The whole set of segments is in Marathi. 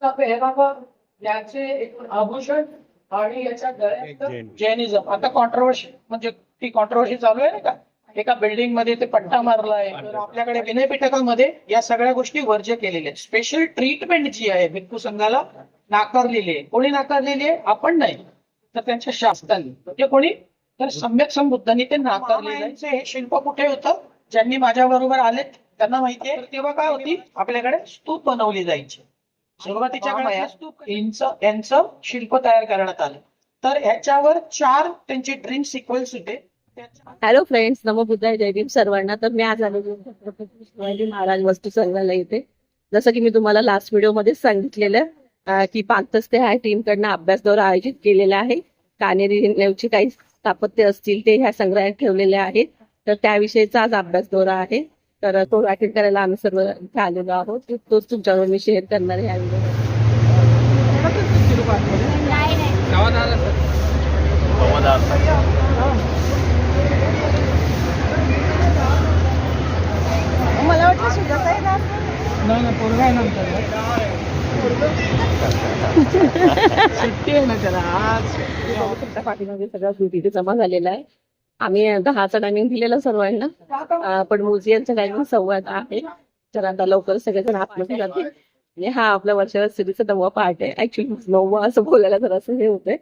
पेहरावा, याचे एक आभूषण आणि याच्या गळ्यात जैनिझम. आता कॉन्ट्रोवर्सी म्हणजे ती कॉन्ट्रोवर्सी चालू आहे ना का, एका बिल्डिंग मध्ये ते पट्टा मारलाय. तर आपल्याकडे विनयपीठकामध्ये या सगळ्या गोष्टी वर्ज्य केलेल्या आहेत. स्पेशल ट्रीटमेंट जी आहे भिक्खू संघाला नाकारलेली आहे. कोणी नाकारलेली आहे? आपण नाही, तर त्यांच्या शास्त्रांनी. ते कोणी? तर सम्यक संबुद्धांनी ते नाकारलेलं आहे. हे शिल्प कुठे होतं? ज्यांनी माझ्या बरोबर आले त्यांना माहिती आहे. तेव्हा काय होती, आपल्याकडे स्तूप बनवली जायची. सुरुवातीच्या काळात स्तूप यांचं शिल्प तयार करण्यात आलं. तर ह्याच्यावर 4 त्यांचे ड्रीम सिक्वेन्स होते. हॅलो फ्रेंड्स, नमो बुद्धाय, जय भीम सर्वांना. तर मी आज आलेलो छत्रपती शिवाजी महाराज वस्तू संग्रहालय इथे. जसं की मी तुम्हाला लास्ट व्हिडिओ मध्ये सांगितलेलं की पाकतस्ते ह्या टीम कडनं अभ्यास दौरा आयोजित केलेला आहे. कानेरी नेवची काही स्थापत्य असतील ते ह्या संग्रहालयात ठेवलेले आहेत. तर त्याविषयीचा आज अभ्यास दौरा आहे. तर तो अटेंड करायला आम्ही सर्व इथे आलेलो आहोत. तोच तुमच्यावर मी शेअर करणार आहे ह्या व्हिडिओ. मला वाटतं सुजाता आहे ना. नाही पोरगा आहे नंतर सुट्टी आहे ना त्याला आज. तुमच्या पाठीमागे सगळा तिथे जमा झालेला आहे. आम्ही 10चा टायमिंग दिलेला सर्वांना, पण म्युझियमचा टायमिंग 9:15 आहे. तर आता लवकर सगळेजण आतमध्ये जातील. आणि हा आपल्या वर्षावर सिरीजचा 9वा पार्ट आहे. ऍक्च्युली 9वा असं बोलायला जरा असं हे होतंय.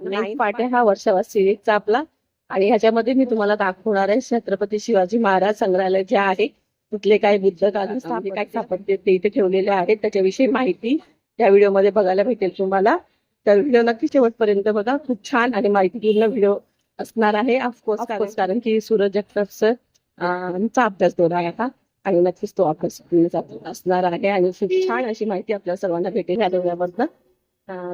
9 पार्ट आहे हा वर्षावर सिरीजचा आपला. आणि ह्याच्यामध्ये मी तुम्हाला दाखवणार आहे छत्रपती शिवाजी महाराज संग्रहालय जे आहे तिथले काही बुद्धकालीन काही स्थापत्य ते इथे ठेवलेले आहेत. त्याच्याविषयी माहिती या व्हिडिओमध्ये बघायला भेटेल तुम्हाला. तर व्हिडिओ नक्की शेवटपर्यंत बघा. खूप छान आणि माहितीपूर्ण व्हिडिओ असणार आहे. ऑफकोर्स कारण की सूरज जगतापचा अभ्यास दौरा आहे हा. आणि नक्कीच तो अभ्यास असणार आहे आणि खूप छान अशी माहिती आपल्या सर्वांना भेटेल या दौऱ्यामधनं.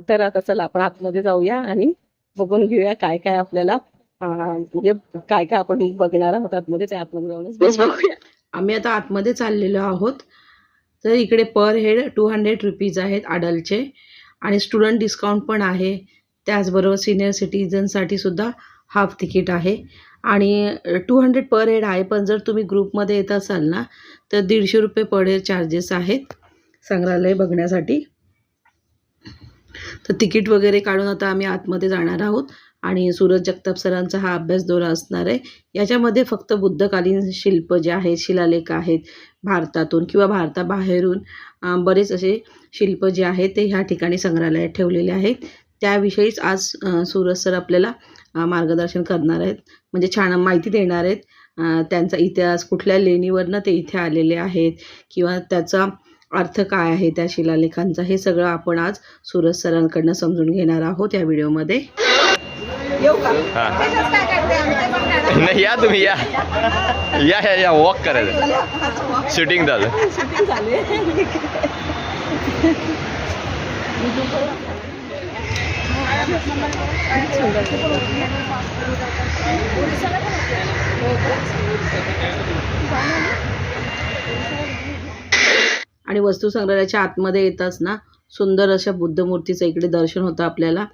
तर आता चला आपण आतमध्ये जाऊया आणि बघून घेऊया काय काय आपल्याला म्हणजे काय काय आपण बघणार आहोत आतमध्ये. ते आतमध्ये जाऊनच बघूया. आम्ही आता आतमध्ये चाललेलो आहोत. तर इकडे पर हेड 200 रुपीज आहेत अडल्टचे आणि स्टुडंट डिस्काउंट पण आहे. त्याचबरोबर सिनियर सिटीजनसाठी सुद्धा हाफ तिकीट आहे आणि 200 पर हेड आहे. पण जर तुम्ही ग्रुपमध्ये येत असाल ना तर 150 रुपये पर हेड चार्जेस आहेत संग्रहालय बघण्यासाठी. तर तिकीट वगैरे काढून आता आम्ही आतमध्ये जाणार आहोत आणि सूरज जगताप सरांचा हा अभ्यास दौरा असणार आहे. याच्यामध्ये फक्त बुद्धकालीन शिल्प जे आहेत, शिलालेख आहेत भारतातून किंवा भारताबाहेरून बरेच असे शिल्प जे आहेत ते ह्या ठिकाणी संग्रहालयात ठेवलेले आहेत. त्याविषयीच आज सूरज सर आपल्याला मार्गदर्शन करणार आहेत, म्हणजे छान माहिती देणार आहेत. त्यांचा इतिहास, कुठल्या लेणीवरनं ते इथे आलेले आहेत किंवा त्याचा अर्थ काय आहे त्या शिलालेखांचा, हे सगळं आपण आज सूरज सरांकडनं समजून घेणार आहोत या व्हिडिओमध्ये. नाही या तुम्ही या या या या वॉक करायचं. शूटिंग झालं. आणि वस्तू संग्रहालयाच्या आतमध्ये येताच ना सुंदर अशा बुद्धमूर्तीचं इकडे दर्शन होतं आपल्याला.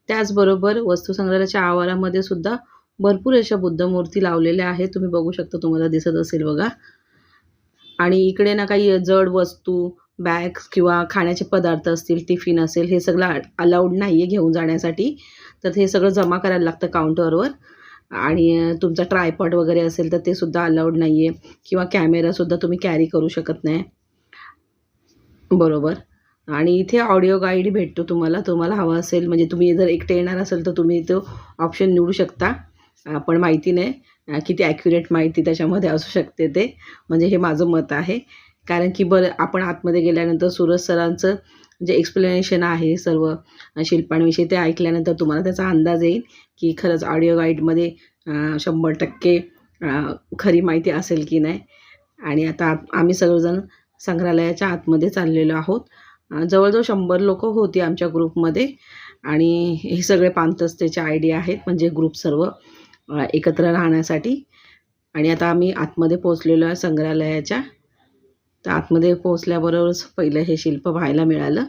त्याचबरोबर वस्तू संग्रहालयाच्या आवारामध्ये सुद्धा भरपूर अशा बुद्धमूर्ती लावलेल्या आहेत. तुम्ही बघू शकता, तुम्हाला दिसत असेल बघा. आणि इकडे ना काही जड वस्तू, बॅग्स किंवा खाण्याचे पदार्थ असतील, टिफिन असेल, हे सगळं अलाउड नाही आहे घेऊन जाण्यासाठी. तर हे सगळं जमा करायला लागतं काउंटरवर. आणि तुमचा ट्रायपॉड वगैरे असेल तर ते सुद्धा अलाउड नाही आहे किंवा कॅमेरासुद्धा तुम्ही कॅरी करू शकत नाही. बरोबर. आणि इथे ऑडिओ गाईड भेटतो तुम्हाला हवा असेल, म्हणजे तुम्ही जर एकटे येणार असेल तर तुम्ही तो ऑप्शन निवडू शकता. पण माहिती नाही किती ॲक्युरेट माहिती त्याच्यामध्ये असू शकते ते, म्हणजे हे माझं मत आहे. कारण की बरं आपण आतमध्ये गेल्यानंतर सूरज सरांचं जे एक्सप्लेनेशन आहे सर्व शिल्पांविषयी ते ऐकल्यानंतर तुम्हाला त्याचा अंदाज येईल की खरंच ऑडिओ गाईडमध्ये 100% खरी माहिती असेल की नाही. आणि आता आम्ही सर्वजण संग्रहालयाच्या आतमध्ये चाललेलो आहोत. जवळजवळ 100 लोकं होती आमच्या ग्रुपमध्ये आणि हे सगळे पानतस्तेचे आयडिया आहेत, म्हणजे ग्रुप सर्व एकत्र राहण्यासाठी. आणि आता आम्ही आतमध्ये पोहोचलेलो आहे संग्रहालयाच्या. तर आतमध्ये पोहोचल्याबरोबरच पहिलं हे शिल्प पाहायला मिळालं.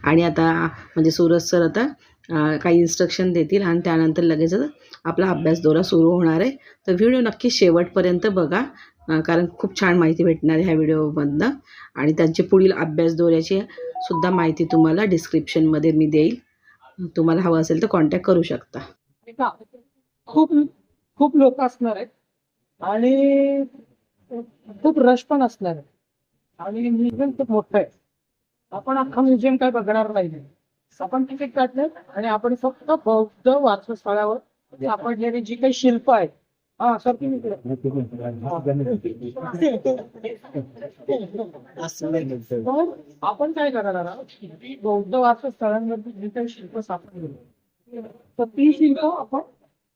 आणि आता म्हणजे सूरज सर आता काही इन्स्ट्रक्शन देतील आणि त्यानंतर लगेचच आपला अभ्यास दौरा सुरू होणार आहे. तर व्हिडिओ नक्की शेवटपर्यंत बघा, कारण खूप छान माहिती भेटणार आहे ह्या व्हिडिओमधनं. आणि त्यांची पुढील अभ्यास दौऱ्याची सुद्धा माहिती तुम्हाला डिस्क्रिप्शनमध्ये मी देईल. तुम्हाला हवं असेल तर कॉन्टॅक्ट करू शकता. खूप खूप लोक असणार आहेत आणि खूप रश पण असणार आहे आणि म्युझियम खूप मोठं आहे. आपण अख्खा म्युझियम काय बघणार नाही. आपण तिकीट काढले आणि आपण फक्त बौद्ध वारसास्थळावर सापडलेली जी काही शिल्प आहेत. हा सर तुम्ही इकडे. तर आपण काय करणार आहोत की बौद्ध वारसास्थळांवरती जी काही शिल्प सापडली तर ती शिल्प आपण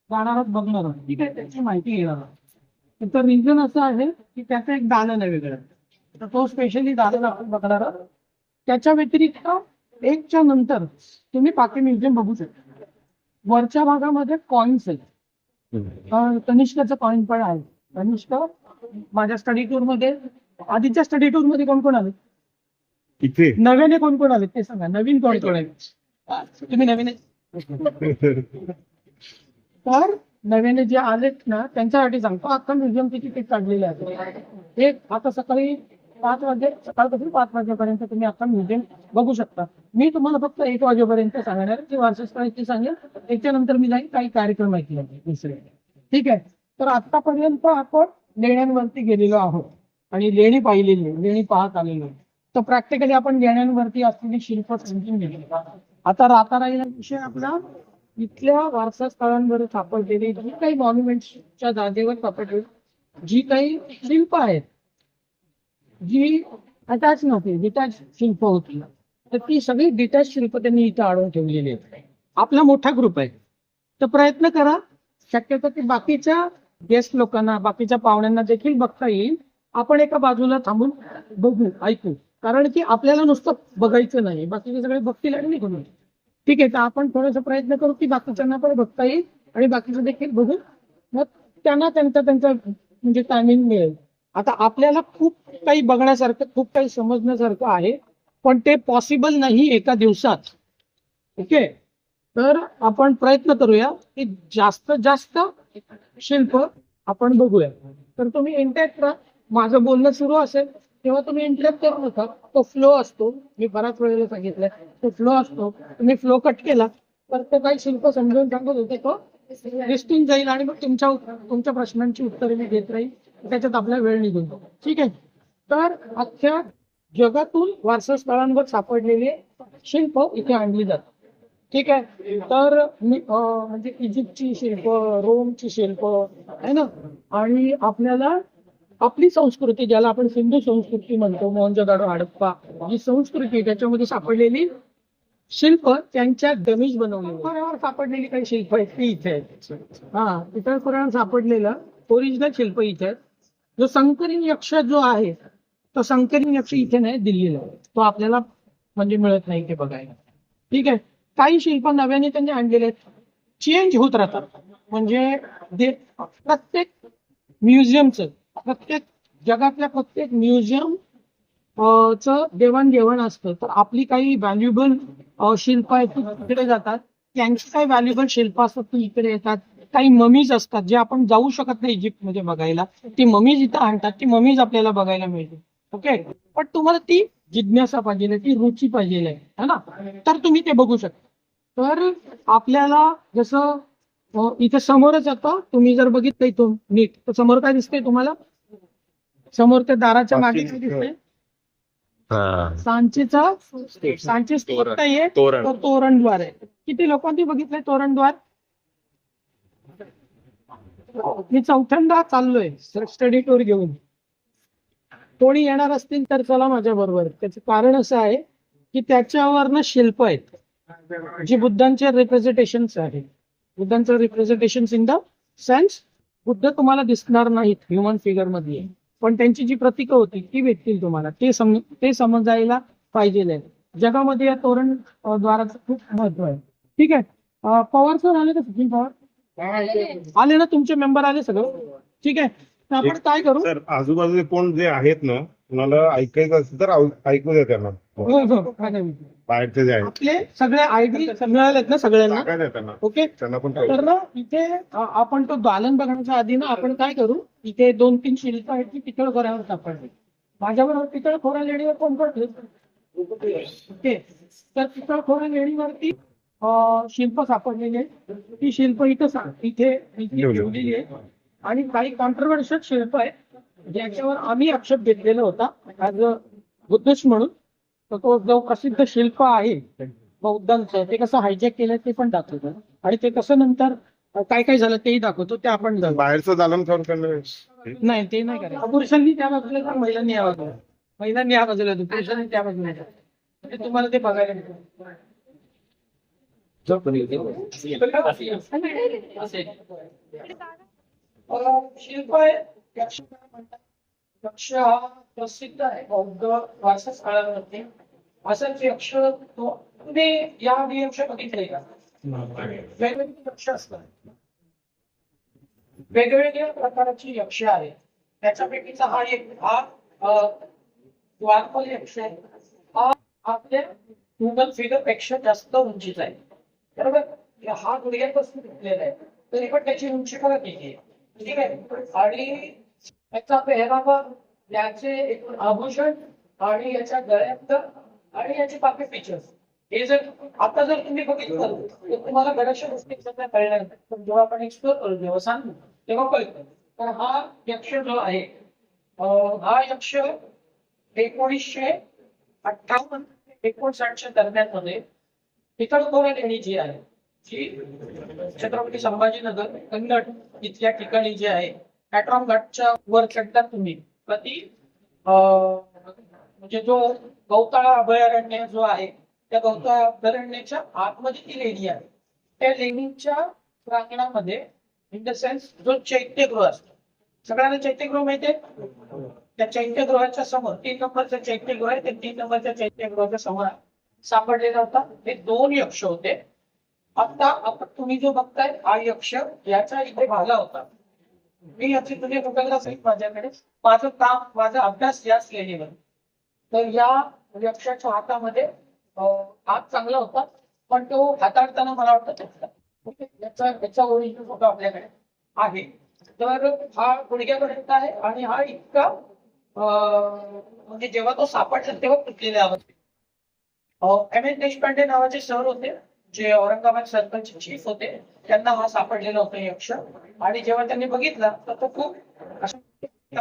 जाणार आहोत बघणार आहोत. ठीक आहे, त्याची माहिती घेणार आहोत. त्याचं रिझन असं आहे की त्याचं एक दालन आहे वेगळं, तर तो स्पेशली दालन आपण बघणार आहोत. त्याच्या व्यतिरिक्त 1च्या नंतर तुम्ही बाकी म्युझियम बघू शकता. वरच्या भागामध्ये कॉइन्स आहेत. तनिष्काचं कॉइन पण आहे. तनिष्क माझ्या स्टडी टूर मध्ये, आधीच्या स्टडी टूर मध्ये कोण कोण आले, इथे नव्याने कोण कोण आले ते सांगा. नवीन कोण कोण आहे तुम्ही नवीन तर नव्याने जे आलेत ना त्यांच्यासाठी सांगतो. अख्खा म्युझियमची तिकीट काढलेली आहे. एक आता सकाळी 5 वाजे, सकाळपासून 5 वाजेपर्यंत तुम्ही अख्खा म्युझियम बघू शकता. मी तुम्हाला फक्त 1 वाजेपर्यंत सांगणार की वारसास्थळाची सांगेल. त्याच्यानंतर मी जाईल काही कार्यक्रम ऐकले दुसरे. ठीक आहे, तर आतापर्यंत आपण लेण्यांवरती गेलेलो आहोत आणि लेणी पाहिलेली, लेणी पाहत आलेलो. तर प्रॅक्टिकली आपण लेण्यांवरती असलेली शिल्प समजून गेली. आता राहता राहिला विषय आपला इथल्या वारसास्थळांवर सापडलेली जी काही मॉन्युमेंटच्या जागेवर सापडलेली जी काही शिल्प आहेत, जी अटॅच नव्हती, डिटॅच शिल्प होती, तर ती सगळी डिटॅच शिल्प त्यांनी इथं आणून ठेवलेली आहेत. आपला मोठा ग्रुप आहे, तर प्रयत्न करा शक्यतो की बाकीच्या गेस्ट लोकांना, बाकीच्या पाहुण्यांना देखील बघता येईल. आपण एका बाजूला थांबून बघू, ऐकू, कारण की आपल्याला नुसतं बघायचं नाही, बाकीचे सगळे बघतील आणि निघून येतील. ठीक आहे, तर आपण थोडासा प्रयत्न करू की बाकीच्यांना पण बघता येईल आणि बाकीचं देखील बघू, मग त्यांना त्यांचा म्हणजे टायमिंग मिळेल. आता आपल्याला खूप काही बघण्यासारखं, खूप काही समजण्यासारखं आहे, पण ते पॉसिबल नाही एका दिवसात. ओके, तर आपण प्रयत्न करूया की जास्तीत जास्त शिल्प आपण बघूया. तर तुम्ही इंटॅक्ट राहा. माझं बोलणं सुरू असेल तेव्हा तुम्ही इंटरप्ट करू नका. तो फ्लो असतो, मी बऱ्याच वेळेला सांगितलंय, तो फ्लो असतो. तुम्ही फ्लो कट केला तर तो काही शिल्प समजून सांगत होते, तो लिस्टिंग जाईल आणि मग तुमच्या प्रश्नांची उत्तरे मी देत राहील. त्याच्यात आपला वेळ निघून जाईल. ठीक आहे, तर अख्ख्या जगातून वारसास्थळांवर सापडलेले शिल्प इथे आणली जातात. ठीक आहे, तर म्हणजे इजिप्तची शिल्प, रोमची शिल्प आहे ना, आणि आपल्याला आपली संस्कृती ज्याला आपण सिंधू संस्कृती म्हणतो, मोहनजोदाडो, हडप्पा जी संस्कृती त्याच्यामध्ये सापडलेली शिल्प त्यांच्या डमीज बनवलेली सापडलेली काही शिल्प आहेत ती इथे आहेत. हा, इतर पुराण सापडलेलं ओरिजिनल शिल्प इथे आहेत. जो संकरिन यक्ष जो आहे तो संकरिन यक्ष इथे नाही, दिल्लीला, तो आपल्याला म्हणजे मिळत नाही ते बघायला. ठीक आहे, काही शिल्प नव्याने त्यांनी आणलेले आहेत, चेंज होत राहतात. म्हणजे प्रत्येक म्युझियमचं, प्रत्येक जगातल्या प्रत्येक म्युझियम च देवाणघेवाण असतं. तर आपली काही व्हॅल्युएबल शिल्प आहेत ती तिकडे जातात, त्यांची काही व्हॅल्युएबल शिल्प असतात ती इकडे येतात. काही ममीज असतात जे आपण जाऊ शकत नाही इजिप्त मध्ये बघायला, ती ममीज इथं आणतात, ती ममीज आपल्याला बघायला मिळते. ओके, पण तुम्हाला ती जिज्ञासा पाहिजे, ती रुची पाहिजे आहे ना, तर तुम्ही ते बघू शकता. तर आपल्याला जसं इथे समोरच आता तुम्ही जर बघितलं इथून नीट, तर समोर काय दिसतंय तुम्हाला? समोर त्या दाराच्या मागे काय दिसतंय? सांचीचा आहे, तो तोरणद्वार आहे. किती लोकांनी बघितलंय तोरणद्वार? मी 4थ्यांदा चाललोय स्टडी टूर घेऊन. कोणी येणार असतील तर चला माझ्या बरोबर. त्याचं कारण असं आहे की त्याच्यावरनं शिल्प आहेत जी बुद्धांचे रिप्रेझेंटेशन्स आहेत. बुद्धांचं representation in the sense Buddha तुम्हाला दिसणार नाहीत ह्युमन फिगर मध्ये, पण त्यांची जी प्रतीकं होती ती भेटतील तुम्हाला. ते समजायला पाहिजे. जगामध्ये या तोरण द्वाराचं खूप महत्व आहे. ठीक आहे, पवार सर आले का? सचिन पवार आले ना, तुमचे मेंबर आले सगळं? ठीक आहे, तर आपण काय करू, सर आजूबाजूचे कोण जे आहेत ना, कुणाला ऐकायचं असेल तर ऐकू द्या त्यांना. हो, बाहेरचे जे आहेत आपले सगळे आयडी मिळालेत ना सगळ्यांना. टाकायचं आहे त्यांना ओके, त्यांना पण तर ना इथे आपण तो दालन बघण्याच्या आधी ना आपण काय करू, इथे 2-3 शिल्प आहेत ती पितळ खोऱ्यावर सापडली. माझ्याबरोबर पितळ खोरा लेणीवर कोण पडले? ओके, तर पितळ खोरा लेणीवरती शिल्प सापडलेली आहे. ती शिल्प इथे ठेवलेली आहे. आणि काही कॉन्ट्रोवर्शियल शिल्प आहे ज्याच्यावर आम्ही आक्षेप घेतलेला होता ऍज अ बुद्धिस्ट म्हणून. तर तो जो प्रसिद्ध शिल्प आहे बौद्धांचं, ते कसं हायजॅक केलं ते पण दाखवतो. आणि ते कसं नंतर काय काय झालं तेही दाखवतो. ते आपण जाऊ. बाहेरचं दालन खाऊन करणं नाही, ते नाही करायचं. पुरुषांनी त्या बाजूला तर महिलांनी या बाजूला, महिलांनी या बाजूला, पुरुषांनी त्या बाजूला. म्हणजे तुम्हाला ते बघायला मिळतं. शिल्प आहे यक्ष म्हणतात. यक्ष हा प्रसिद्ध आहे बौद्ध वारसा स्थळांमध्ये. असंच यक्ष तो तुम्ही या यक्ष बघितले का? वेगवेगळे यक्ष असतात, वेगवेगळ्या प्रकारची यक्ष आहे. त्याच्यापैकीचा हा एक द्वारपाल यक्ष आहे. हा आपल्या ह्युमन फिगर पेक्षा जास्त उंचीचा आहे, बरोबर. हा गुडघ्यापासून तुटलेला आहे, तरी पण त्याची उंची बघा किती आहे. ठीक आहे. आणि याचा पेहरावा, याचे एकूण आभूषण आणि याच्या गळ्यात आणि याचे बाकी फीचर्स, हे जर आता जर तुम्ही बघितलं तर तुम्हाला बऱ्याचशा गोष्टी सगळ्या कळणार नाही. पण जेव्हा आपण एक्सप्लोर करू, जेव्हा सांगू तेव्हा कळतं. तर हा यक्ष जो आहे, हा यक्ष 1958-59 दरम्यान मध्ये पितळखोरा लेणी जी आहे, जी छत्रपती संभाजीनगर कन्नड इथल्या ठिकाणी जी आहे, पॅट्रॉन घाटच्या वर चढतात तुम्ही प्रति म्हणजे जो गौताळा अभयारण्य जो आहे, त्या गौताळा अभयारण्याच्या आतमध्ये ती लेणी आहे. त्या लेणीच्या प्रांगणामध्ये इन द सेन्स जो चैत्यगृह असतो, सगळ्यांना चैत्यगृह माहितीये. त्या चैत्यगृहाच्या समोर 3 नंबरचं चैत्यगृह आहे. ते 3 नंबरच्या चैत्यगृहाच्या समोर सापडलेला होता. हे 2 यक्ष होते. आता आपण तुम्ही जो बघताय हा यक्ष, याचा इथे भाला होता. मी याची तुझे फोटोग्राफ आहे माझ्याकडे. माझं काम, माझा अभ्यास याच लेणीवर. तर या यक्षाच्या हातामध्ये हात चांगला होता, पण तो हाताळताना मला वाटतं तुटला. याचा ओरिजिनल फोटो आपल्याकडे आहे. तर हा गुडघ्यापर्यंत आहे आणि हा इतका म्हणजे जेव्हा तो सापडला तेव्हा तुटलेल्या अवस्थेत. M.N. देशपांडे नावाचे सर होते, जे औरंगाबाद सर्कलचे चीफ होते. त्यांना हा सापडलेला होता यक्ष. आणि जेव्हा त्यांनी बघितला तर तो खूप अशा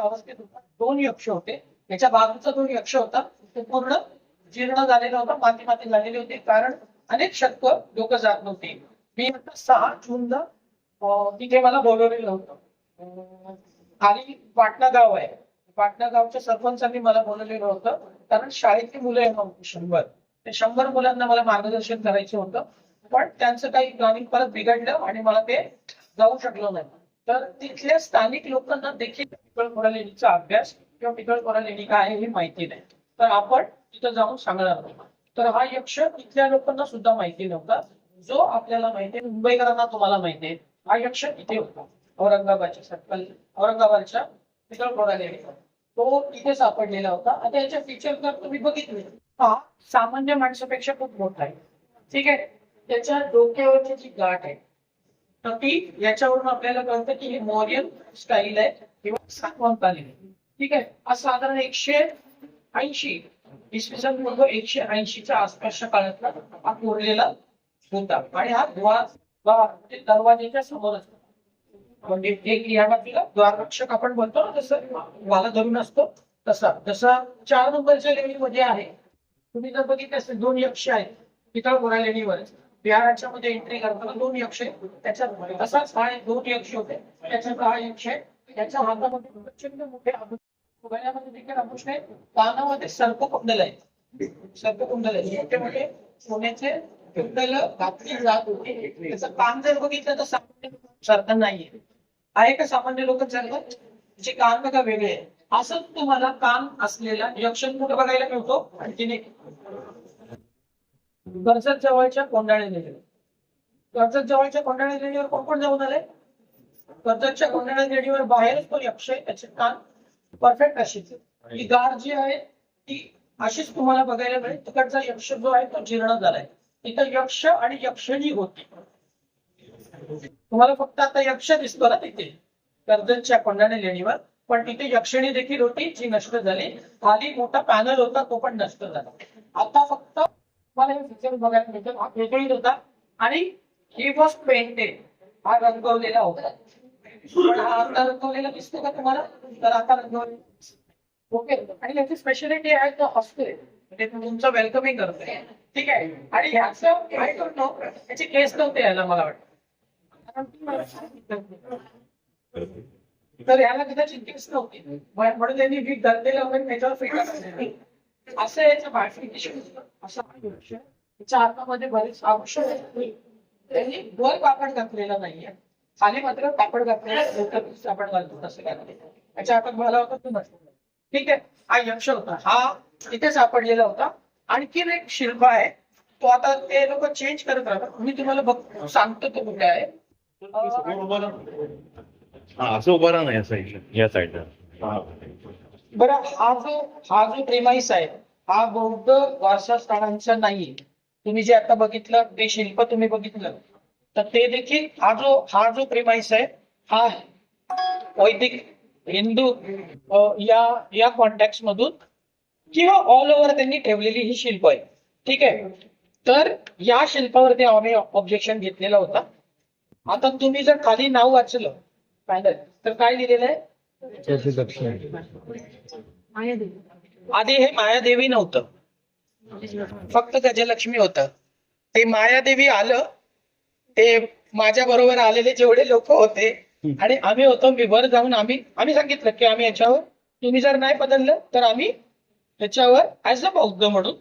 अवस्थेत होता. 2 यक्ष होते. याच्या बाजूचा 2 यक्ष होता, तो पूर्ण जीर्ण झालेला होता, माती झालेली होती. कारण अनेक शतक लोक जात नव्हती. मी 6 जूनला तिथे मला बोलवलेलं होतं. खाली पाटणा गाव आहे, पाटणा गावच्या सरपंचांनी मला बोलवलेलं होतं. कारण शाळेतली मुलं आहे 100. ते 100 मुलांना मला मार्गदर्शन करायचं होतं. पण त्यांचं काही प्लॅनिंग परत बिघडलं आणि मला ते जाऊ शकलो नाही. तर तिथल्या स्थानिक लोकांना देखील पितळखोरा लेणीचा अभ्यास किंवा पितळखोरा लेणी काय आहे हे माहिती नाही. तर आपण तिथं जाऊन सांगणार आहोत. तर हा यक्ष इथल्या लोकांना सुद्धा माहिती नव्हता. जो आपल्याला माहिती आहे, मुंबईकरांना तुम्हाला माहिती आहे, हा यक्ष इथे होता औरंगाबादच्या सर्कल, औरंगाबादच्या पितळखोरा लेणीवर. तो इथे सापडलेला होता. आता याच्या फीचर जर तुम्ही बघितले, हा सामान्य माणसापेक्षा खूप मोठा आहे. ठीक आहे. त्याच्या डोक्यावरची जी गाठ आहे तर ती याच्यावरून आपल्याला कळतं की ही मौर्यन स्टाईल आहे किंवा सातवाहनकालीन आहे. ठीक आहे. हा साधारण 180 इसवी सन पूर्व 180च्या आसपासच्या काळातला हा कोरलेला होता. आणि हा म्हणजे दरवाजेच्या समोर असतो. म्हणजे एक या बाजूला द्वाररक्षक आपण बोलतो ना, जसं वाला धरून असतो तसा. जसा 4 नंबरच्या लेणीमध्ये आहे, तुम्ही जर बघितलं असेल 2 यक्ष आहेत पितळखोरा लेणीवर. बिहाराच्या मध्ये एंट्री करताना 2 यक्ष आहेत. त्याच्यात तसाच हा 2 यक्ष होते. त्याच्यात हा यक्ष आहे. त्याच्या हातामध्ये प्रचंड मोठे आभूषण, गळ्यामध्ये देखील आभूषण आहे. कानामध्ये सर्पकुंडल आहे. सर्पकुंडल आहे, मोठे मोठे सोन्याचे कुंडल घातली जात होती. त्याचं कान जर बघितलं तर सामान्य सारखं नाहीये. आहे का सामान्य लोकांसारखं? जे कान बघा वेगळे आहे. असं तुम्हाला कान असलेला यक्ष कुठे बघायला मिळतो? आणखीन एक कर्जत जवळच्या कोंडाळे लेणीवर. कर्जत जवळच्या कोंडाळे लेणीवर कोण कोण जाऊन आले? कर्जतच्या कोंडाळे लेणीवर बाहेरच तो यक्ष आहे. त्याचे कान परफेक्ट अशीच. ही गाड जी आहे ती अशीच तुम्हाला बघायला मिळेल. तिकडचा यक्ष जो आहे तो जीर्ण झालाय. इथं यक्ष आणि यक्षिणी होती. तुम्हाला फक्त आता यक्ष दिसतो ना तिथे कर्जतच्या कोंढाणे लेणीवर, पण तिथे यक्षिणी देखील होती जी नष्ट झाली. खाली मोठा पॅनल होता तो पण नष्ट झाला. आता फक्त मला हे फीचर बघायला मिळतं. हा वेगळीच होता आणि ही वॉज पेंटेड. हा रंगवलेला होता. पण हा आता रंगवलेला दिसतो का तुम्हाला? तर आता रंगवलेला ओके. आणि याची स्पेशालिटी आहे तो हॉस्टेल म्हणजे तुमचं वेलकमिंग करतोय. ठीक आहे. आणि ह्याचं आय डोंट नो याचे केस नव्हते यायला मला वाटतं. तर याला कदाचित केस नव्हती म्हणून त्यांनी वीक धरलेलं वगैरे त्याच्यावर फिट असं याचं बायफिकेशन असं त्याच्या हातामध्ये बरेच आवश्यक त्यांनी वर कापड घातलेलं नाहीये. खाली मात्र कापड घातलेलं आपण घालतो तसं काय त्याच्या हातात मला होता तो नसतो. ठीक आहे. हा यक्ष होता. हा तिथे सापडलेला होता. आणखीन एक शिल्प आहे तो आता ते लोक चेंज करत राहतात. मी तुम्हाला सांगतो तो कुठे आहे. असं उभं राहा या साईडला, या साईडला. बरं हा जो प्रेमाईस आहे हा बौद्ध वारसास्थळांचा नाहीये. तुम्ही जे आता बघितलं ते शिल्प तुम्ही बघितलं तर ते देखील हा जो प्रेमाईस आहे हा वैदिक हिंदू या कॉन्टॅक्ट मधून किंवा ऑल ओव्हर त्यांनी ठेवलेली ही शिल्प आहे. ठीक आहे. तर या शिल्पावरती आम्ही ऑब्जेक्शन घेतलेला होता. आता तुम्ही जर खाली नाव वाचलं पॅनल तर काय लिहिलेलं आहे? आधी हे मायादेवी नव्हतं, फक्त गजलक्ष्मी होतं. ते मायादेवी आलं ते माझ्या बरोबर आलेले जेवढे लोक होते आणि आम्ही होतो मी वर जाऊन आम्ही सांगितलं की आम्ही याच्यावर तुम्ही जर नाही बदललं तर आम्ही त्याच्यावर ऍज अ बौद्ध म्हणून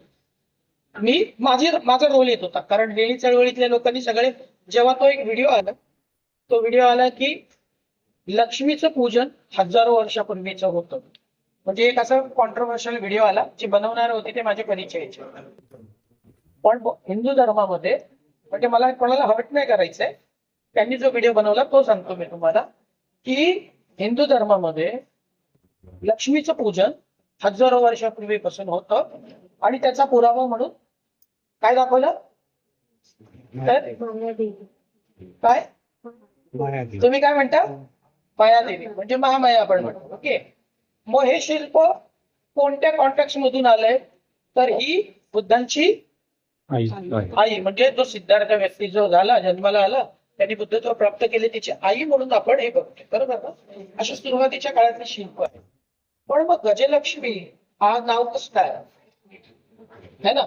माझा रोल येत होता. कारण लेणी चळवळीतल्या लोकांनी सगळे जेव्हा तो एक व्हिडिओ आला की लक्ष्मीचं पूजन हजारो वर्षापूर्वीचं होतं. म्हणजे एक असं कॉन्ट्रोवर्शियल व्हिडिओ आला. जे बनवणारे होते ते माझे परिचयाचे. पण हिंदू धर्मामध्ये म्हणजे मला कोणाला हर्ट नाही करायचंय. त्यांनी जो व्हिडिओ बनवला तो सांगतो मी तुम्हाला की हिंदू धर्मामध्ये लक्ष्मीचं पूजन हजारो वर्षापूर्वीपासून होतं आणि त्याचा पुरावा म्हणून काय दाखवलं तर काय तुम्ही काय म्हणता? मायादेवी म्हणजे महामाया आपण म्हणतो. ओके. मग हे शिल्प कोणत्या कॉन्टॅक्ट मधून आलंय तर ही बुद्धांची आई म्हणजे जो सिद्धार्थ व्यक्ती जो झाला जन्माला आला त्यांनी बुद्धत्व प्राप्त केले तिची आई म्हणून आपण हे बघतो. बरोबर ना? अशा सुरुवातीच्या काळातले शिल्प आहे. पण मग गजलक्ष्मी हा नाव कसं काय है ना?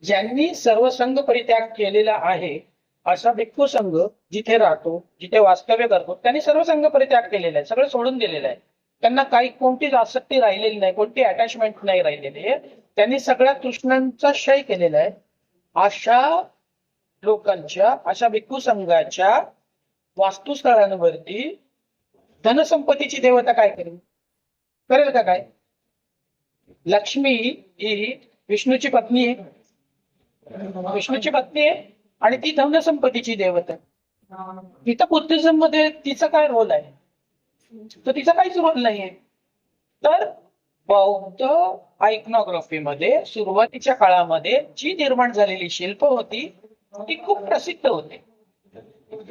ज्यांनी सर्वसंग परित्याग केलेला आहे असा भिक्खू संघ जिथे राहतो जिथे वास्तव्य करतो त्यांनी सर्वसंग परित्याग केलेला आहे. सगळं सोडून दिलेलं आहे. त्यांना कोणतीच आसक्ती राहिलेली नाही, कोणती अटॅचमेंट नाही राहिलेली आहे. त्यांनी सगळ्या तृष्णांचा क्षय केलेला आहे. अशा लोकांच्या अशा भिक्खू संघाच्या वास्तुस्थळांवरती धनसंपत्तीची देवता काय करेल का काय? लक्ष्मी ही विष्णूची पत्नी आहे. आणि ती धनसंपत्तीची देवता आहे. तिथं बुद्धिझम मध्ये तिचा काय रोल आहे? तर तिचा काहीच रोल नाहीये. तर बौद्ध आयकनॉग्राफीमध्ये सुरुवातीच्या काळामध्ये जी निर्माण झालेली शिल्प होती ती खूप प्रसिद्ध होती.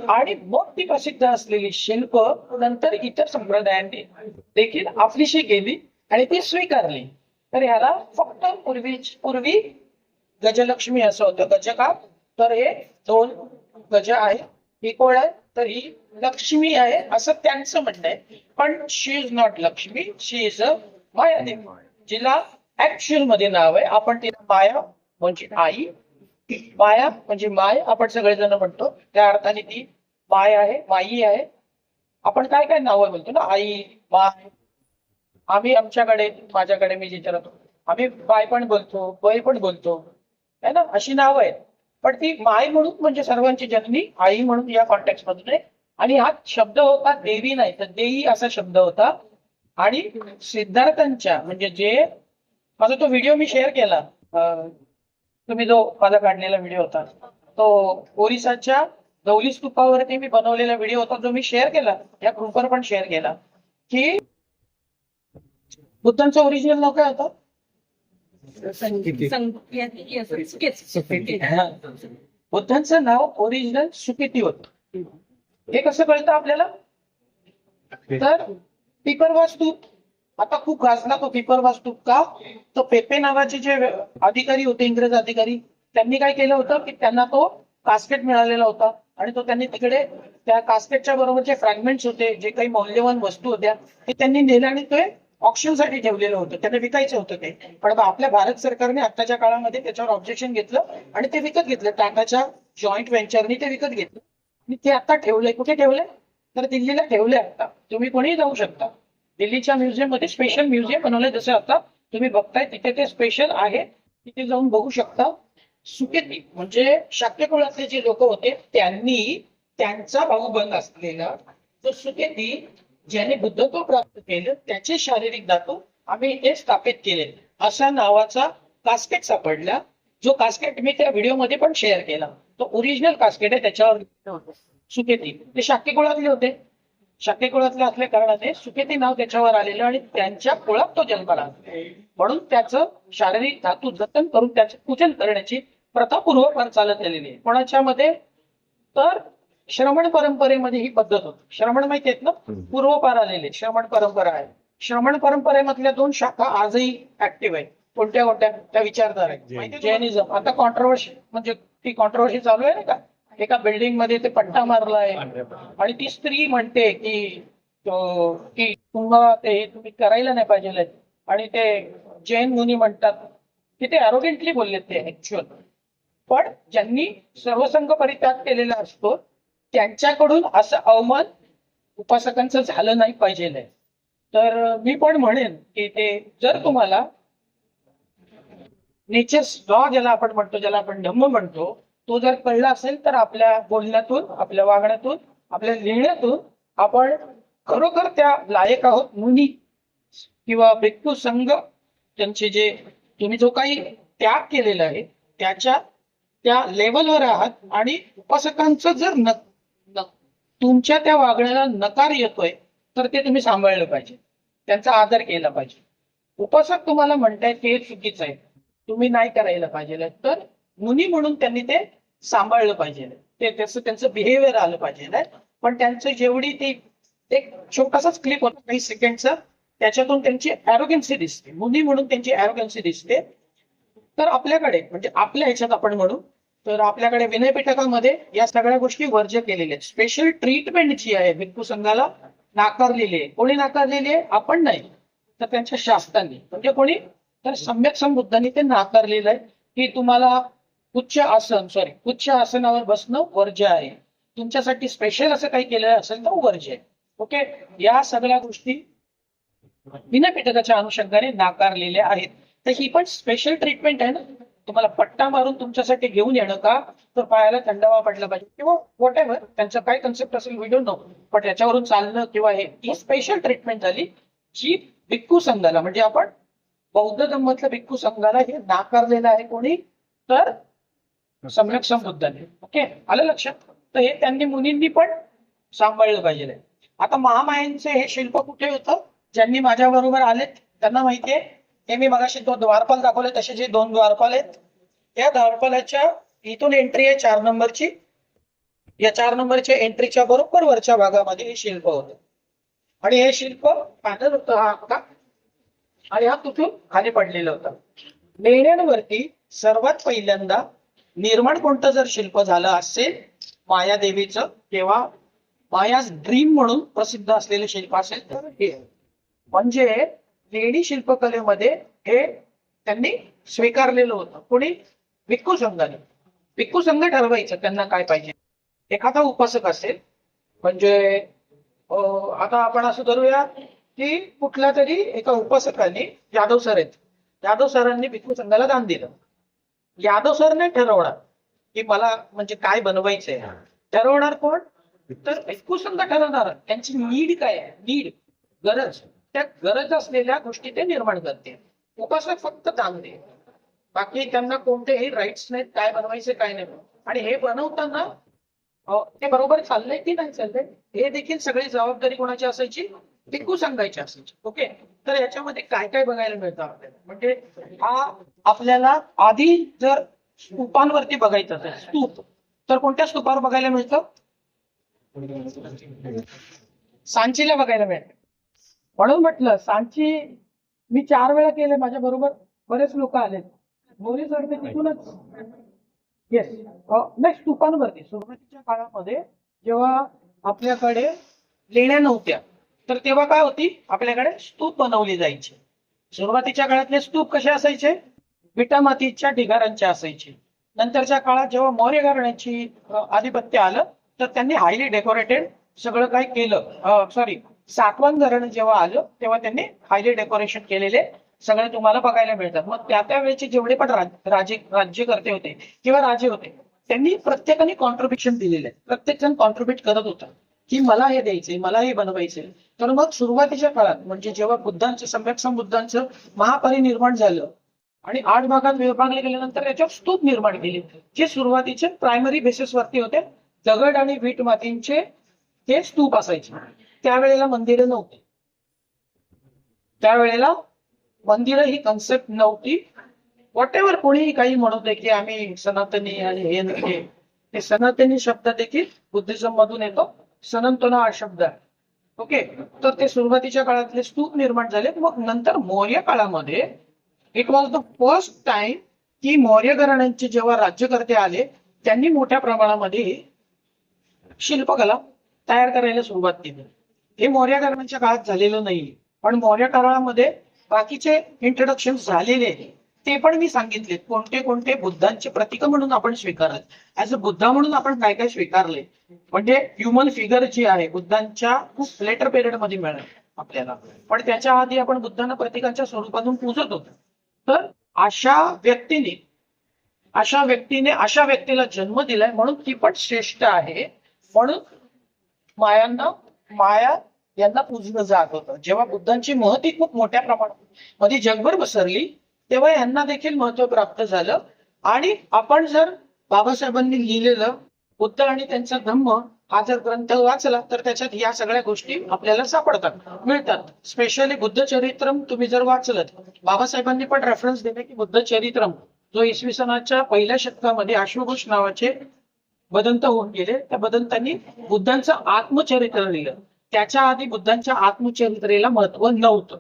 आणि मग ती प्रसिद्ध असलेली शिल्प नंतर इतर संप्रदायांनी देखील आपलीशी गेली आणि ती स्वीकारली. तर ह्याला फक्त पूर्वी गजलक्ष्मी असं होतं. गज का तर हे 2 गज आहे. ही कोण आहे तर ही लक्ष्मी आहे असं त्यांचं म्हणणं आहे. पण she is not Lakshmi, she is a Mayadevi जिला ऍक्च्युअल मध्ये नाव आहे. आपण तिला माया म्हणजे आई, माया म्हणजे माय आपण सगळेजण म्हणतो त्या अर्थाने ती माय आहे, माई आहे. आपण काय काय नावं बोलतो ना आई, माय. आम्ही माझ्याकडे मी जिथे राहतो आम्ही बाय पण बोलतो, बय पण बोलतो है ना, अशी नावं आहेत. पण ती माय म्हणून म्हणजे सर्वांची जननी आई म्हणून या कॉन्टॅक्ट मधून आहे. आणि हा शब्द होता देवी नाही तर देई असा शब्द होता. आणि सिद्धार्थांच्या म्हणजे जे माझा तो व्हिडिओ मी शेअर केला तुम्ही जो माझा काढलेला व्हिडिओ होता तो ओरिसाच्या धौली स्तूपावरती मी बनवलेला व्हिडिओ होता जो मी शेअर केला या ग्रुपवर पण शेअर केला की बुद्धांचं ओरिजिनल नाव काय होतं? बुद्धांचं नाव ओरिजिनल सुकेती होतं. हे कसं कळतं आपल्याला? तर पिपरवा स्तूप आता खूप गाजला तो पिपरवा स्तूप का? तो पेपे नावाचे जे अधिकारी होते, इंग्रज अधिकारी, त्यांनी काय केलं होतं की त्यांना तो कास्केट मिळालेला होता आणि तो त्यांनी तिकडे त्या कास्केटच्या बरोबर जे फ्रॅगमेंट्स होते, जे काही मौल्यवान वस्तू होत्या, ते त्यांनी नेलं आणि ते ऑप्शन साठी ठेवलेलं होतं. त्यांना विकायचं होतं ते. पण आता आपल्या भारत सरकारने आताच्या काळामध्ये त्याच्यावर ऑब्जेक्शन घेतलं आणि ते विकत घेतलं. टाटाच्या जॉईंट व्हेंचरनी ते विकत घेतलं आणि ते आता ठेवलंय. कुठे ठेवलंय? तर दिल्लीला ठेवलंय. आता तुम्ही कोणीही जाऊ शकता. दिल्लीच्या म्युझियम मध्ये स्पेशल म्युझियम बनवलंय. जसं आता तुम्ही बघताय तिथे ते स्पेशल आहे, तिथे जाऊन बघू शकता. सुकेती म्हणजे शाक्य कुळातले जे लोक होते त्यांनी त्यांचा भाऊबंद असलेला तो सुकेती, ज्याने बुद्धत्व प्राप्त केलं, त्याचे शारीरिक धातू आम्ही इथे स्थापित केले अशा नावाचा कास्केट सापडला. जो कास्केट मी त्या व्हिडिओमध्ये पण शेअर केला. तो ओरिजिनल कास्केट आहे. त्याच्यावर सुकेती ते शाक्य कुळातले होते. शाक्य कुळातले असल्या कारणाने सुकेती नाव त्याच्यावर आलेलं आणि त्यांच्या कुळात तो जन्माला, म्हणून त्याचं शारीरिक धातू जतन करून त्याचे पूजन करण्याची प्रथा पूर्वपार चालत आलेली आहे. कोणाच्या मध्ये? तर श्रमण परंपरेमध्ये ही पद्धत होती. श्रमण माहिती आहेत ना? पूर्वपार आलेले श्रमण परंपरा आहे. श्रमण परंपरेमधल्या 2 शाखा आजही ऍक्टिव्ह आहेत. कोणत्या कोणत्या? त्या विचारधारा आहेत. माहिती? जैनिझम. आता कॉन्ट्रोवर्सी म्हणजे ती कॉन्ट्रोवर्सी चालू आहे ना का? एका बिल्डिंग मध्ये ते पट्टा मारलाय आणि ती स्त्री म्हणते की तुम्हाला ते तुम्ही करायला नाही पाहिजे. आणि ते जैन मुनी म्हणतात की ते अरोगेंटली बोललेत ते ऍक्च्युअल. पण ज्यांनी सर्वसंग परित्याग केलेला असतो त्यांच्याकडून असं अवमान उपासकांचं झालं नाही पाहिजे. तर मी पण म्हणेन की ते जर तुम्हाला नेचर्स लॉ ज्याला आपण म्हणतो, ज्याला आपण धम्म म्हणतो, तो जर कळला असेल तर आपल्या बोलण्यातून, आपल्या वागण्यातून, आपल्या लिहिण्यातून आपण खरोखर त्या लायक आहोत. मुनी किंवा भिक्खू संघ त्यांचे जे तुम्ही जो काही त्याग केलेला आहे त्या लेवलवर आहात. आणि उपासकांचं जर तुमच्या त्या वागण्याला नकार येतोय तर ते तुम्ही सांभाळलं पाहिजे, त्यांचा आदर केला पाहिजे. उपासक तुम्हाला म्हणतायत की हे चुकीचं आहे, तुम्ही नाही करायला पाहिजे, तर मुनी म्हणून त्यांनी ते सांभाळलं पाहिजे. ते त्यांचं बिहेवियर आलं पाहिजे. पण त्यांचं जेवढी ती एक छोटासाच क्लिप होता काही सेकंडचा, त्याच्यातून त्यांची ॲरोगन्सी दिसते. मुनी म्हणून त्यांची ॲरोगन्सी दिसते. तर आपल्याकडे म्हणजे आपल्या ह्याच्यात आपण म्हणू तर आपल्याकडे विनयपिटकामध्ये या सगळ्या गोष्टी वर्ज्य केलेल्या आहेत. स्पेशल ट्रीटमेंट जी आहे भिक्खू संघाला नाकारलेली आहे. कोणी नाकारलेली आहे? आपण नाही, तर त्यांच्या शास्त्रांनी. म्हणजे कोणी? तर सम्यक संबुद्धांनी ते नाकारलेलं आहे की तुम्हाला उच्च आसनावर बसणं वर्ज्य आहे. तुमच्यासाठी स्पेशल असं काही केलेलं असेल तर वर्ज्य आहे. ओके, या सगळ्या गोष्टी विनयपिटकाच्या अनुषंगाने नाकारलेल्या आहेत. तर ही पण स्पेशल ट्रीटमेंट आहे ना. तुम्हाला पट्टा मारून तुमच्यासाठी घेऊन येणं का? तर पायाला थंडावा पडला पाहिजे किंवा व्हॉट एव्हर त्यांचं काय कन्सेप्ट असेल वी डोंट नो, पण त्याच्यावरून चालणं किंवा ही स्पेशल ट्रीटमेंट झाली जी भिक्खू संघाला म्हणजे आपण बौद्ध धम्मातल्या भिक्खू संघाला हे नाकारलेलं आहे. कोणी? तर सम्यक संबुद्धांनी. ओके, आलं लक्षात? तर हे त्यांनी मुनींनी पण सांभाळलं पाहिजे. आता महामायांचे हे शिल्प कुठे होतं? ज्यांनी माझ्या बरोबर आलेत त्यांना माहितीये. हे मी मगाशी 2 द्वारपाल दाखवले, तसे जे 2 द्वारपाल आहेत, या द्वारपालाच्या इथून एंट्री आहे 4 नंबरची. या 4 नंबरच्या एंट्रीच्या बरोबर वरच्या भागामध्ये हे शिल्प होतं. आणि हे शिल्प पॅनल होतं हा अख्खा, आणि हा तुटून खाली पडलेलं होतं. लेण्यांवरती सर्वात पहिल्यांदा निर्माण कोणतं जर शिल्प झालं असेल मायादेवीचं, तेव्हा मायाज ड्रीम म्हणून प्रसिद्ध असलेलं शिल्प असेल तर हे. म्हणजे लेणी शिल्पकलेमध्ये हे त्यांनी स्वीकारलेलं होतं. कोणी? भिक्खू संघाने. भिक्खू संघ ठरवायचं त्यांना काय पाहिजे. एखादा उपासक असेल म्हणजे आता आपण असं धरूया की कुठल्या तरी एका उपासकाने, यादव सर आहेत, यादव सरांनी भिक्खू संघाला दान दिलं. यादव सर नाही ठरवणार की मला म्हणजे काय बनवायचंय. ठरवणार कोण? तर भिक्खू संघ ठरवणार. त्यांची नीड काय आहे, नीड, गरज, त्या गरज असलेल्या गोष्टी ते निर्माण करते. उपासक फक्त दान दे, बाकी त्यांना कोणतेही राईट्स नाहीत काय बनवायचे काय नाही. आणि हे बनवताना ते बरोबर चाललंय की नाही चाललंय हे देखील सगळी जबाबदारी कोणाची असायची? टिकू सांगायचे असायचे. ओके, तर याच्यामध्ये काय काय बघायला मिळतं आपल्याला, म्हणजे हा आपल्याला आधी जर स्तूपांवरती बघायचं असेल, स्तूप, तर कोणत्या स्तूपावर बघायला मिळतं? सांचीला बघायला मिळतं. म्हणून म्हटलं सांची मी 4 वेळा केले, माझ्या बरोबर बरेच लोक आले. मोरी चढते तिथूनच. येस, नाही, स्तूपांवरती सुरुवातीच्या काळामध्ये जेव्हा आपल्याकडे लेण्या नव्हत्या, तर तेव्हा काय होती, आपल्याकडे स्तूप बनवली जायची. सुरुवातीच्या काळातले स्तूप कसे असायचे? विटा मातीच्या ढिगारांचे असायचे. नंतरच्या काळात जेव्हा मौर्य घराण्याची आधिपत्य आलं, तर त्यांनी हायली डेकोरेटेड सगळं काय केलं. सातवाहन घराणं जेव्हा आलं तेव्हा त्यांनी हायली डेकोरेशन केलेले सगळे तुम्हाला बघायला मिळतात. मग त्या वेळेचे जेवढे पण राज्यकर्ते होते किंवा राजे होते, त्यांनी प्रत्येकाने कॉन्ट्रीब्युशन दिलेले. प्रत्येक जण कॉन्ट्रीब्युट करत होता की मला हे द्यायचंय, मला हे बनवायचंय. तर मग सुरुवातीच्या काळात म्हणजे जेव्हा बुद्धांचं, सम्यक बुद्धांचं महापरिनिर्वाण झालं आणि 8 भागात विभागले गेल्यानंतर याच्यावर स्तूप निर्माण केले, जे सुरुवातीचे प्रायमरी बेसिसवरती होते. दगड आणि वीट मातींचे हे स्तूप असायचे. त्यावेळेला मंदिरं नव्हती, त्यावेळेला मंदिरं ही कन्सेप्ट नव्हती. व्हॉट एव्हर कोणीही काही म्हणत आहे की आम्ही सनातनी आणि हे नव्हे, ते सनातनी शब्द देखील बुद्धिझम मधून येतो. सनातन हा शब्द आहे. ओके, तर ते सुरुवातीच्या काळातले स्तूप निर्माण झाले. मग नंतर मौर्य काळामध्ये it was the first time की मौर्य घराण्यांचे जेव्हा राज्यकर्ते आले, त्यांनी मोठ्या प्रमाणामध्ये शिल्पकला तयार करायला सुरुवात केली. हे मौर्य घराण्यांच्या काळात झालेलं नाही, पण मौर्य काळामध्ये बाकीचे इंट्रोडक्शन झालेले ते पण मी सांगितले. कोणते कोणते बुद्धांचे प्रतीक म्हणून आपण स्वीकारत, ऍज अ बुद्धा म्हणून आपण काय काय स्वीकारले, म्हणजे ह्युमन फिगर जी आहे बुद्धांच्या खूप लेटर पिरियड मध्ये मिळाली आपल्याला. पण त्याच्या आधी आपण बुद्धांना प्रतीकांच्या स्वरूपातून पूजत होतो. तर अशा व्यक्तीने अशा व्यक्तीला जन्म दिलाय म्हणून ती पण श्रेष्ठ आहे. म्हणून माया यांना पूजलं जात होतं. जेव्हा बुद्धांची महती खूप मोठ्या प्रमाणात मध्ये जगभर पसरली, तेव्हा यांना देखील महत्व प्राप्त झालं. आणि आपण जर बाबासाहेबांनी लिहिलेलं बुद्ध आणि त्यांचा धम्म हा जर ग्रंथ वाचला, तर त्याच्यात या सगळ्या गोष्टी आपल्याला मिळतात. स्पेशली बुद्ध चरित्रम तुम्ही जर वाचलं, बाबासाहेबांनी पण रेफरन्स दिले की बुद्ध चरित्रम जो इसवी सनाच्या पहिल्या शतकामध्ये अश्वघोष नावाचे बदंत होऊन गेले, त्या बदंतांनी बुद्धांचं आत्मचरित्र लिहिलं. त्याच्या आधी बुद्धांच्या आत्मचरित्रेला महत्व नव्हतं.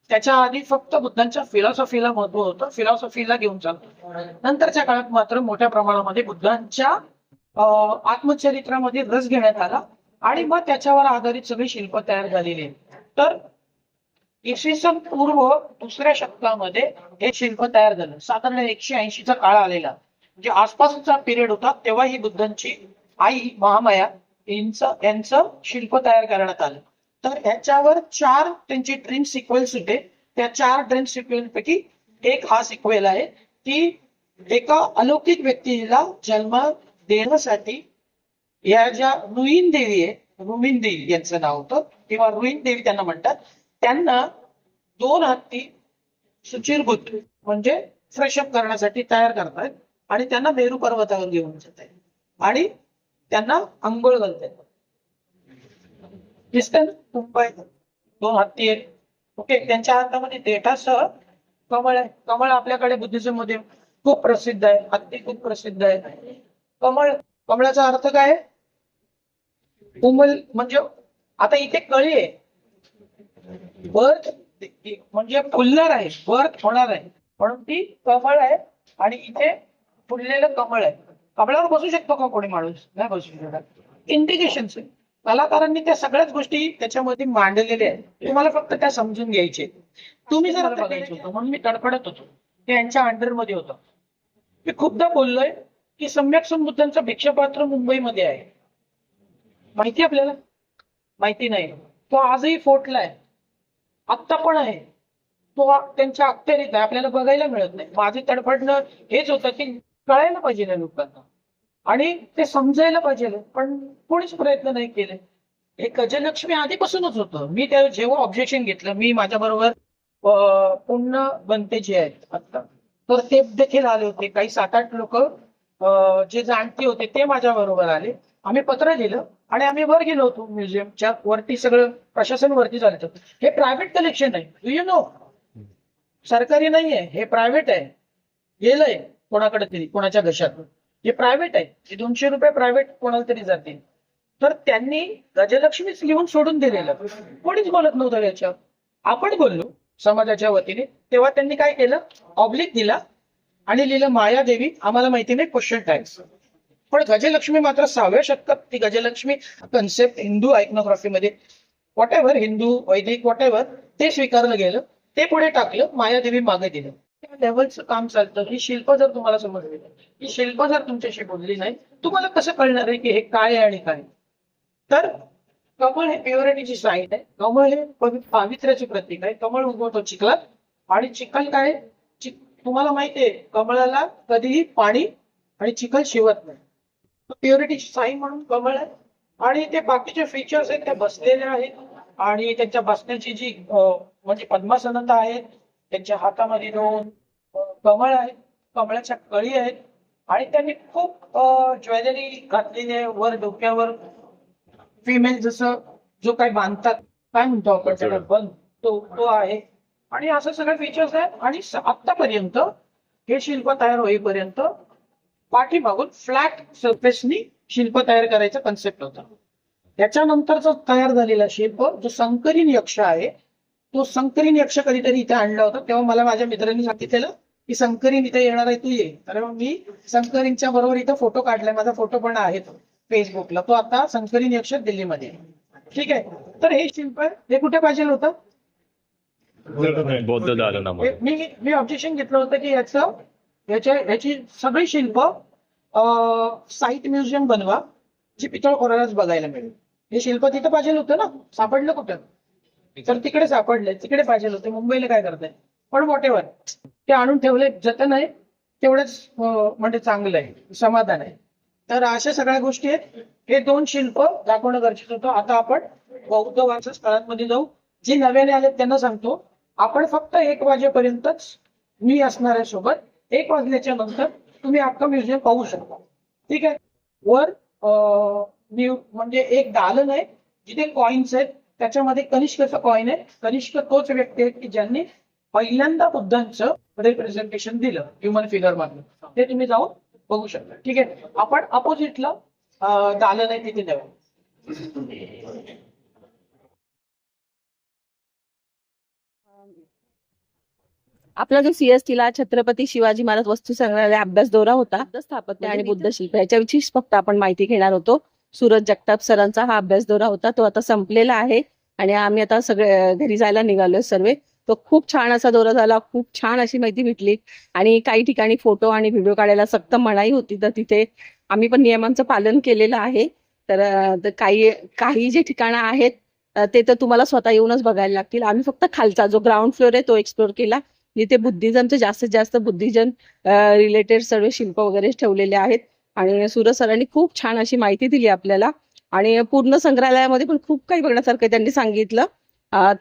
त्याच्या आधी फक्त बुद्धांच्या फिलॉसॉफीला महत्व होतं, फिलॉसॉफीला घेऊन चालतो. नंतरच्या काळात मात्र मोठ्या प्रमाणामध्ये बुद्धांच्या आत्मचरित्रामध्ये रस घेण्यात आला आणि मग त्याच्यावर आधारित सगळी शिल्प तयार झालेली आहेत. तर इसवी सन पूर्व 2ऱ्या शतकामध्ये हे शिल्प तयार झालं. साधारण 180चा काळ आलेला, म्हणजे आसपासचा पिरियड होता, तेव्हा ही बुद्धांची आई महामाया यांचं शिल्प तयार करण्यात आलं. तर ह्याच्यावर 4 त्यांचे ड्रीम सिक्वेल्स होते. त्या 4 ड्रीम सिक्वेल पैकी एक हा सिक्वेल आहे की एका अलौकिक व्यक्तीला जन्म देण्यासाठी या ज्या रुईन देवी आहे, रुईन देवी यांचं नाव होतं किंवा रुईन देवी त्यांना म्हणतात, त्यांना 2 हत्ती सुचिरभूत म्हणजे फ्रेशअप करण्यासाठी तयार करतायत आणि त्यांना मेरू पर्वतावर घेऊन जात आहेत आणि त्यांना अंघोळ घालतायत. दिसतंय ना मुंबई 2 हत्ती आहेत. ओके, त्यांच्या हातामध्ये देठासह कमळ आहे. कमळ आपल्याकडे बुद्धिझम मध्ये खूप प्रसिद्ध आहे, हत्ती खूप प्रसिद्ध आहे. कमळाचा अर्थ काय आहे? कोमल, म्हणजे आता इथे कळी आहे, बर्थ म्हणजे फुलणार आहे, बर्थ होणार आहे, म्हणून ती कमळ आहे. आणि इथे फुललेलं कमळ आहे. कमळावर बसू शकतो का कोणी माणूस? नाही बसू शकत. इंडिकेशन्स आहे. कलाकारांनी त्या सगळ्याच गोष्टी त्याच्यामध्ये मांडलेल्या आहेत. तुम्हाला फक्त त्या समजून घ्यायचे. तुम्ही जर बघायचं होतं म्हणून मी तडफडत होतो, ते यांच्या अंडरमध्ये होतं. मी खूपदा बोललोय की सम्यक बुद्धांचा भिक्षापात्र मुंबईमध्ये आहे. माहिती आपल्याला? माहिती नाही. तो आजही फोर्टला आहे, आत्ता पण आहे. तो त्यांच्या अखत्यारीत आहे, आपल्याला बघायला मिळत नाही. माझे तडफडणं हेच होतं की कळायला पाहिजे ना लोकांना आणि ते समजायला पाहिजे, पण कोणीच प्रयत्न नाही केले. हे गजलक्ष्मी आधीपासूनच होतं. मी त्या जेव्हा ऑब्जेक्शन घेतलं, मी माझ्या बरोबर पुण्य बनते जे आहेत आता, तर ते देखील आले होते. काही 7-8 लोक जे जाणते होते ते माझ्या बरोबर आले आम्ही पत्र लिहिलं आणि आम्ही वर गेलो होतो म्युझियमच्या वरती, सगळं प्रशासन वरती चालतं. हे प्रायव्हेट कलेक्शन आहे, डू यू नो, सरकारी नाही आहे, हे प्रायव्हेट आहे. गेलंय कोणाकडे तरी, कोणाच्या घशात. हे प्रायव्हेट आहे, हे 200 रुपये प्रायव्हेट कोणाला तरी जातील. तर त्यांनी गजलक्ष्मीच लिहून सोडून दिलेलं, कोणीच बोलत नव्हतं याच्यावर. आपण बोललो समाजाच्या वतीने, तेव्हा त्यांनी काय केलं, ऑब्लिक दिला आणि लिहिलं मायादेवी, आम्हाला माहिती नाही, क्वेश्चन टॅग्स. पण गजलक्ष्मी मात्र 6व्या शतकात ती गजलक्ष्मी कन्सेप्ट हिंदू आयकनोग्राफीमध्ये व्हॉट एव्हर, हिंदू वैदिक व्हॉट एव्हर, ते स्वीकारलं गेलं, ते पुढे टाकलं, मायादेवी मागे दिलं. त्या लेवलचं काम चालतं. ही शिल्प जर तुम्हाला समजली नाही, ही शिल्प जर तुमच्याशी बोलली नाही, तुम्हाला कसं कळणार आहे की हे काय आहे आणि काय. तर कमळ हे प्युरिटीची साईन आहे, कमळ हे पावित्र्याचे प्रतीक आहे. कमळ उगवतो चिखलात, आणि चिखल काय, तुम्हाला माहितीये कमळाला कधीही पाणी आणि चिखल शिवत नाही. प्युरिटीची साईन म्हणून कमळ आहे. आणि ते बाकीचे फीचर्स आहेत ते बसलेले आहेत, आणि त्यांच्या बसण्याची जी म्हणजे पद्मासनता आहेत, त्यांच्या हातामध्ये 2 कमळ आहेत, कमळाच्या कळी आहेत, आणि त्यांनी खूप ज्वेलरी घातलेली आहे वर डोक्यावर. फिमेल जसं जो काही बांधतात, काय म्हणतो आपण त्याला, बन, तो आहे. आणि असं सगळे फीचर्स आहेत. आणि आतापर्यंत हे शिल्प तयार होईपर्यंत पाठीमागून फ्लॅट सरफेसनी शिल्प तयार करायचा कन्सेप्ट होता. त्याच्यानंतरचा तयार झालेला शिल्प जो संकरीन यक्ष आहे, तो संकरीन यक्ष कधीतरी इथे आणला होता. तेव्हा मला माझ्या मित्रांनी सांगितलेलं की संकरीन इथे येणार आहे, तू ये. तर मग मी संकरीनच्या बरोबर इथं फोटो काढलाय, माझा फोटो पण आहे तो फेसबुकला. तो आता संकरीन यक्ष दिल्लीमध्ये, ठीक आहे. तर हे शिल्प आहे, हे कुठे पाहिजे होतं, बौद्ध दालनामध्ये. मी ऑब्जेक्शन घेतलं होतं की याची सगळी शिल्प साहित्य म्युझियम बनवा, जी पितळखोरालाच बघायला मिळेल. हे शिल्प तिथं पाहिजे होतं ना, सापडलं कुठं, तर तिकडे सापडले, तिकडे पाहिजे होते. मुंबईला काय करताय, पण व्हॉट एव्हर, ते आणून ठेवले, जतन आहे तेवढंच म्हणजे चांगलं आहे, समाधान आहे. तर अशा सगळ्या गोष्टी आहेत. हे 2 शिल्प दाखवणं गरजेचं होतं. आता आपण बौद्ध वारसा स्थळांमध्ये जाऊ. जे नव्याने आले त्यांना सांगतो, आपण फक्त 1 वाजेपर्यंतच मी असणार आहे सोबत. 1 वाजल्याच्या नंतर तुम्ही अख्खं म्युझियम पाहू शकता, ठीक आहे. वर म्हणजे एक दालन आहे जिथे कॉइन्स आहेत, त्याच्यामध्ये कनिष्कचा कॉइन आहे. कनिष्क तोच व्यक्ती आहे की ज्यांनी पहिल्यांदा बुद्धांचं रिप्रेझेंटेशन दिलं ह्युमन फिगर मधलं. ते तुम्ही जाऊन बघू शकता, ठीक आहे. आपण अपोजिटला दालन आहे तिथे जाऊ. आपला जो CST ला छत्रपती शिवाजी महाराज वस्तू संग्रहालय अभ्यास दौरा होता, स्थापत्य आणि बुद्ध शिल्प याच्याविषयी फक्त आपण माहिती घेणार होतो. सूरज जगताप सरांचा हा अभ्यास दौरा होता, तो आता संपलेला आहे आणि आम्ही आता सगळे घरी जायला निघालोय सर्व. तो खूप छान असा दौरा झाला, खूप छान अशी माहिती भेटली. आणि काही ठिकाणी फोटो आणि व्हिडिओ काढायला सक्त मनाई होती, तर तिथे आम्ही पण नियमांचं पालन केलेलं आहे. तर काही जे ठिकाणं आहेत ते तर तुम्हाला स्वतः येऊनच बघायला लागतील. आम्ही फक्त खालचा जो ग्राउंड फ्लोअर आहे तो एक्सप्लोर केला, जिथे बुद्धिझमचे जास्तीत जास्त बुद्धिजन रिलेटेड सर्व शिल्प वगैरे ठेवलेले आहेत. आणि सूरज सरांनी खूप छान अशी माहिती दिली आपल्याला. आणि पूर्ण संग्रहालयामध्ये पण खूप काही बघण्यासारखं त्यांनी सांगितलं,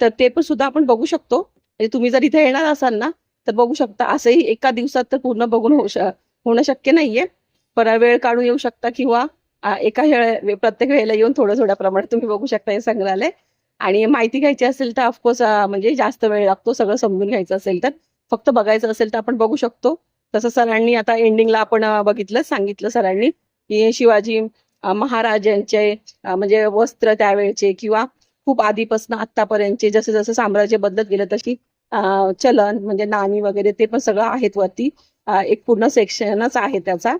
तर ते पण सुद्धा आपण बघू शकतो. म्हणजे तुम्ही जर इथे येणार असाल ना तर बघू शकता. असंही एका दिवसात तर पूर्ण बघून होणं शक्य नाहीये, पण वेळ काढून येऊ शकता, किंवा प्रत्येक वेळेला येऊन थोड्या प्रमाणात तुम्ही बघू शकता हे संग्रहालय. आणि माहिती घ्यायची असेल तर ऑफकोर्स म्हणजे जास्त वेळ लागतो. सगळं समजून घ्यायचं असेल तर, फक्त बघायचं असेल तर आपण बघू शकतो. तसं सरांनी आता एंडिंगला आपण सांगितलं सरांनी की शिवाजी महाराजांचे म्हणजे वस्त्र त्यावेळेचे किंवा खूप आधीपासून आतापर्यंतचे जसं जसं साम्राज्य बदलत गेलं तशी चलन म्हणजे नाणी वगैरे ते पण सगळं आहेत वरती. एक पूर्ण सेक्शनच आहे त्याचा.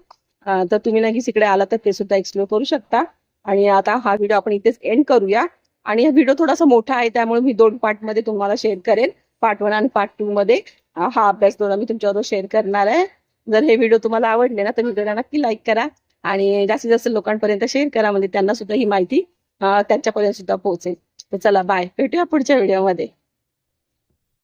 तर तुम्ही नक्कीच इकडे आला तर ते सुद्धा एक्सप्लोर करू शकता. आणि आता हा व्हिडिओ आपण इथेच एंड करूया. आणि हा व्हिडिओ थोडासा मोठा आहे त्यामुळे मी 2 पार्टमध्ये तुम्हाला शेअर करेन. पार्ट 1 आणि पार्ट 2 मध्ये हा अभ्यास दौरा मी तुमच्याबरोबर शेअर करणार आहे. जर हे व्हिडिओ तुम्हाला आवडले ना तर व्हिडिओला नक्की लाईक करा आणि जास्तीत जास्त लोकांपर्यंत शेअर करा, म्हणजे त्यांना सुद्धा ही माहिती त्यांच्यापर्यंत सुद्धा पोहोचेल. तर चला बाय, भेटूया पुढच्या व्हिडिओमध्ये.